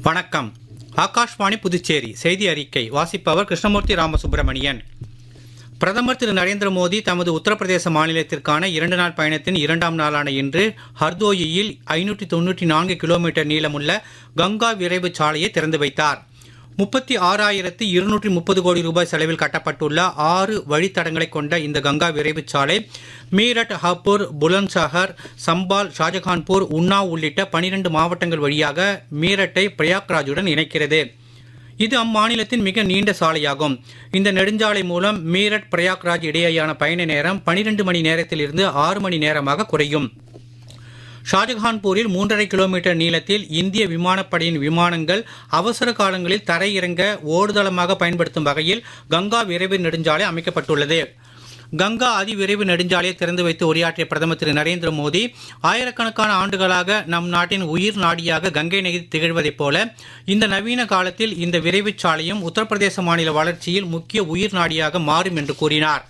வணக்கம். ஆகாஷ்வாணி புதுச்சேரி செய்தி அறிக்கை வாசிப்பவர் கிருஷ்ணமூர்த்தி ராமசுப்பிரமணியன். பிரதமர் திரு நரேந்திர மோடி தமது உத்தரப்பிரதேச மாநிலத்திற்கான 2 நாள் பயணத்தின் 2ஆம் நாளான இன்று ஹர்தோயியில் 594 கிலோமீட்டர் நீளமுள்ள கங்கா விரைவு சாலையை திறந்து வைத்தார். 36,230 கோடி ரூபாய் செலவில் கட்டப்பட்டுள்ள 6 வழித்தடங்களை கொண்ட இந்த கங்கா விரைவு சாலை மீரட், ஹப்பூர், புலந்த்ஷஹர், சம்பால், ஷாஜகான்பூர், உன்னாவ் உள்ளிட்ட 12 மாவட்டங்கள் வழியாக மீரட்டை பிரயாக்ராஜுடன் இணைக்கிறது. இது அம்மாநிலத்தின் மிக நீண்ட சாலையாகும். இந்த நெடுஞ்சாலை மூலம் மீரட், பிரயாக்ராஜ் இடையேயான பயண நேரம் 12 மணி நேரத்திலிருந்து 6 மணி நேரமாக குறையும். ஷாஜகான்பூரில் 3.5 கிலோமீட்டர் நீளத்தில் இந்திய விமானப்படையின் விமானங்கள் அவசர காலங்களில் தரையிறங்க ஓடுதளமாக பயன்படுத்தும் வகையில் கங்கா விரைவு நெடுஞ்சாலை அமைக்கப்பட்டுள்ளது. கங்கா அதிவிரைவு நெடுஞ்சாலையை திறந்து வைத்து உரையாற்றிய பிரதமர் திரு நரேந்திர மோடி, ஆயிரக்கணக்கான ஆண்டுகளாக நம் நாட்டின் உயிர் நாடியாக கங்கை நதி திகழ்வதைப் போல இந்த நவீன காலத்தில் இந்த விரைவு சாலையும் உத்தரப்பிரதேச மாநில வளர்ச்சியில் முக்கிய உயிர் நாடியாக மாறும் என்று கூறினார்.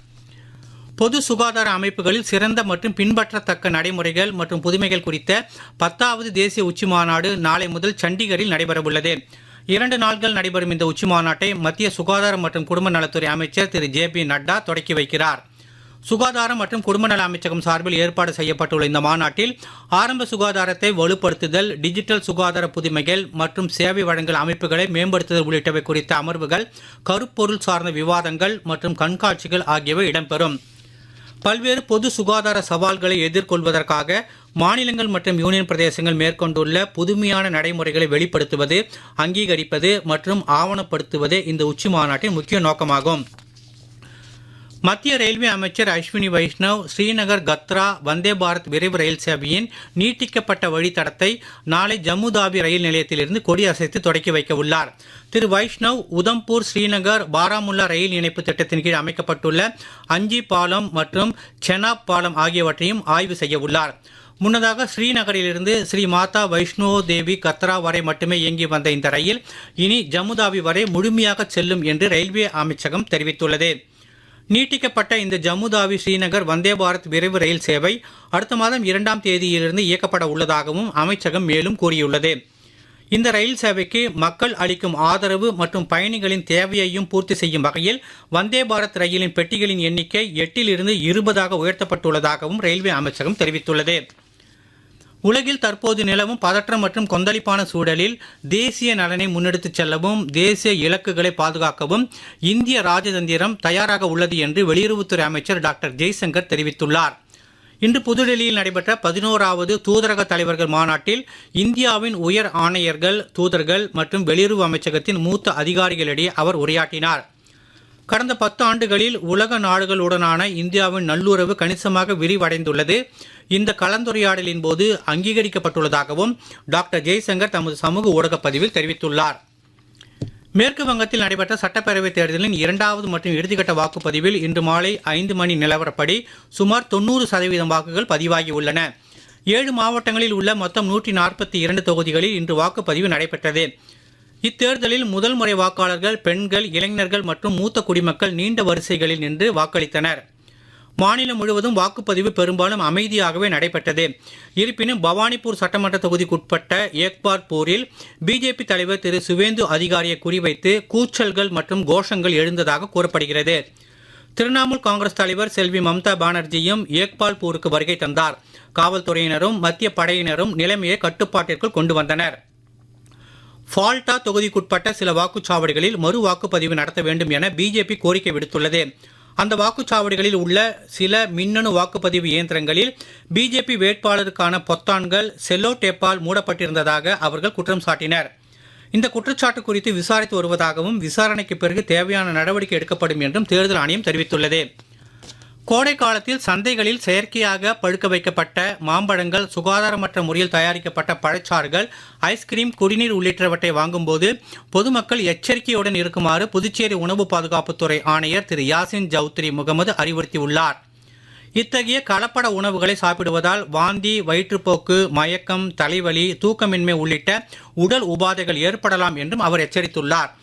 பொது சுகாதார அமைப்புகளில் சிறந்த மற்றும் பின்பற்றத்தக்க நடைமுறைகள் மற்றும் புதுமைகள் குறித்த 10வது தேசிய உச்சிமாநாடு நாளை முதல் சண்டிகரில் நடைபெறவுள்ளது. 2 நாட்கள் நடைபெறும் இந்த உச்சிமாநாட்டை மத்திய சுகாதாரம் மற்றும் குடும்ப நலத்துறை அமைச்சர் திரு JP நட்டா தொடக்கி வைக்கிறார். சுகாதாரம் மற்றும் குடும்ப நல அமைச்சகம் சார்பில் ஏற்பாடு செய்யப்பட்டுள்ள இந்த மாநாட்டில் ஆரம்ப சுகாதாரத்தை வலுப்படுத்துதல், டிஜிட்டல் சுகாதார புதுமைகள் மற்றும் சேவை வழங்கல் அமைப்புகளை மேம்படுத்துதல் உள்ளிட்டவை குறித்த அமர்வுகள், கருப்பொருள் சார்ந்த விவாதங்கள் மற்றும் கண்காட்சிகள் ஆகியவை இடம்பெறும். பல்வேறு பொது சுகாதார சவால்களை எதிர்கொள்வதற்காக மாநிலங்கள் மற்றும் யூனியன் பிரதேசங்கள் மேற்கொண்டுள்ள புதுமையான நடைமுறைகளை வெளிப்படுத்துவது, அங்கீகரிப்பது மற்றும் ஆவணப்படுத்துவதே இந்த உச்சி மாநாட்டின் முக்கிய நோக்கமாகும். மத்திய ரயில்வே அமைச்சர் அஸ்வினி வைஷ்ணவ் ஸ்ரீநகர் கத்ரா வந்தே பாரத் விரைவு ரயில் சேவையின் நீட்டிக்கப்பட்ட வழித்தடத்தை நாளை ஜம்மு தாவி ரயில் நிலையத்திலிருந்து கொடியசைத்து தொடக்கி வைக்க உள்ளார். திரு வைஷ்ணவ் உதம்பூர், ஸ்ரீநகர், பாராமுல்லா ரயில் இணைப்பு திட்டத்தின் கீழ் அமைக்கப்பட்டுள்ள அஞ்சி பாலம் மற்றும் செனாப் பாலம் ஆகியவற்றையும் ஆய்வு செய்ய உள்ளார். முன்னதாக ஸ்ரீநகரிலிருந்து ஸ்ரீ மாதா வைஷ்ணோ தேவி கத்ரா வரை மட்டுமே இயங்கி வந்த இந்த ரயில் இனி ஜம்முதாவி வரை முழுமையாக செல்லும் என்று ரயில்வே அமைச்சகம் தெரிவித்துள்ளது. நீட்டிக்கப்பட்ட இந்த ஜம்முதாவி ஸ்ரீநகர் வந்தே பாரத் விரைவு ரயில் சேவை அடுத்த மாதம் 2ஆம் தேதியிலிருந்து இயக்கப்பட உள்ளதாகவும் அமைச்சகம் மேலும் கூறியுள்ளது. இந்த ரயில் சேவைக்கு மக்கள் அளிக்கும் ஆதரவு மற்றும் பயணிகளின் தேவையையும் பூர்த்தி செய்யும் வகையில் வந்தே பாரத் ரயிலின் பெட்டிகளின் எண்ணிக்கை 8லிருந்து 20ஆக உயர்த்தப்பட்டுள்ளதாகவும் ரயில்வே அமைச்சகம் தெரிவித்துள்ளது. உலகில் தற்போது நிலவும் பதற்றம் மற்றும் கொந்தளிப்பான சூழலில் தேசிய நலனை முன்னெடுத்துச் செல்லவும் தேசிய இலக்குகளை பாதுகாக்கவும் இந்திய ராஜதந்திரம் தயாராக உள்ளது என்று வெளியுறவுத்துறை அமைச்சர் டாக்டர் ஜெய்சங்கர் தெரிவித்துள்ளார். இன்று புதுடெல்லியில் நடைபெற்ற 11வது தூதரக தலைவர்கள் மாநாட்டில் இந்தியாவின் உயர் ஆணையர்கள், தூதர்கள் மற்றும் வெளியுறவு அமைச்சகத்தின் மூத்த அதிகாரிகளிடையே அவர் உரையாற்றினார். கடந்த 10 ஆண்டுகளில் உலக நாடுகளுடனான இந்தியாவின் நல்லுறவு கணிசமாக விரிவடைந்துள்ளது. இந்த கலந்துரையாடலின் போது அங்கீகரிக்கப்பட்டுள்ளதாகவும் டாக்டர் ஜெய்சங்கர் தமது சமூக ஊடகப் பதிவில் தெரிவித்துள்ளார். மேற்கு வங்கத்தில் நடைபெற்ற சட்டப்பேரவைத் தேர்தலின் 2வது மற்றும் இறுதிக்கட்ட வாக்குப்பதிவில் இன்று மாலை 5 மணி நிலவரப்படி சுமார் 90% வாக்குகள் பதிவாகியுள்ளன. 7 மாவட்டங்களில் உள்ள மொத்தம் 142 தொகுதிகளில் இன்று வாக்குப்பதிவு நடைபெற்றது. இத்தேர்தலில் முதல் முறை வாக்காளர்கள் பெண்கள், இளைஞர்கள் மற்றும் மூத்த குடிமக்கள் நீண்ட வரிசைகளில் நின்று வாக்களித்தனர். மாநிலம் முழுவதும் வாக்குப்பதிவு பெரும்பாலும் அமைதியாகவே நடைபெற்றது. இருப்பினும் பவானிபூர் சட்டமன்ற தொகுதிக்குட்பட்ட ஏக்பார்பூரில் பிஜேபி தலைவர் திரு சுவேந்து அதிகாரியை குறிவைத்து கூச்சல்கள் மற்றும் கோஷங்கள் எழுந்ததாக கூறப்படுகிறது. திரிணாமுல் காங்கிரஸ் தலைவர் செல்வி மம்தா பானர்ஜியும் ஏக்பால்பூருக்கு வருகை தந்தார். காவல்துறையினரும் மத்திய படையினரும் நிலைமையை கட்டுப்பாட்டிற்குள் கொண்டு வந்தனர். ஃபால்டா தொகுதிக்குட்பட்ட சில வாக்குச்சாவடிகளில் மறு வாக்குப்பதிவு நடத்த வேண்டும் என பிஜேபி கோரிக்கை விடுத்துள்ளது. அந்த வாக்குச்சாவடிகளில் உள்ள சில மின்னணு வாக்குப்பதிவு இயந்திரங்களில் பிஜேபி வேட்பாளருக்கான பொத்தான்கள் செல்லோ டேப்பால் மூடப்பட்டிருந்ததாக அவர்கள் குற்றம் சாட்டினர். இந்த குற்றச்சாட்டு குறித்து விசாரித்து வருவதாகவும் விசாரணைக்கு பிறகு தேவையான நடவடிக்கை எடுக்கப்படும் என்றும் தேர்தல் ஆணையம் தெரிவித்துள்ளது. கோடை காலத்தில் சந்தைகளில் செயற்கையாக பழுக்க வைக்கப்பட்ட மாம்பழங்கள், சுகாதாரமற்ற முறையில் தயாரிக்கப்பட்ட பழச்சாறுகள், ஐஸ்கிரீம், குடிநீர் உள்ளிட்டவற்றை வாங்கும்போது பொதுமக்கள் எச்சரிக்கையுடன் இருக்குமாறு புதுச்சேரி உணவு பாதுகாப்புத்துறை ஆணையர் திரு யாசின் ஜவுத்ரி முகமது அறிவுறுத்தியுள்ளார். இத்தகைய கலப்பட உணவுகளை சாப்பிடுவதால் வாந்தி, வயிற்றுப்போக்கு, மயக்கம், தலைவலி, தூக்கமின்மை உள்ளிட்ட உடல் உபாதைகள் ஏற்படலாம் என்றும் அவர் எச்சரித்துள்ளார்.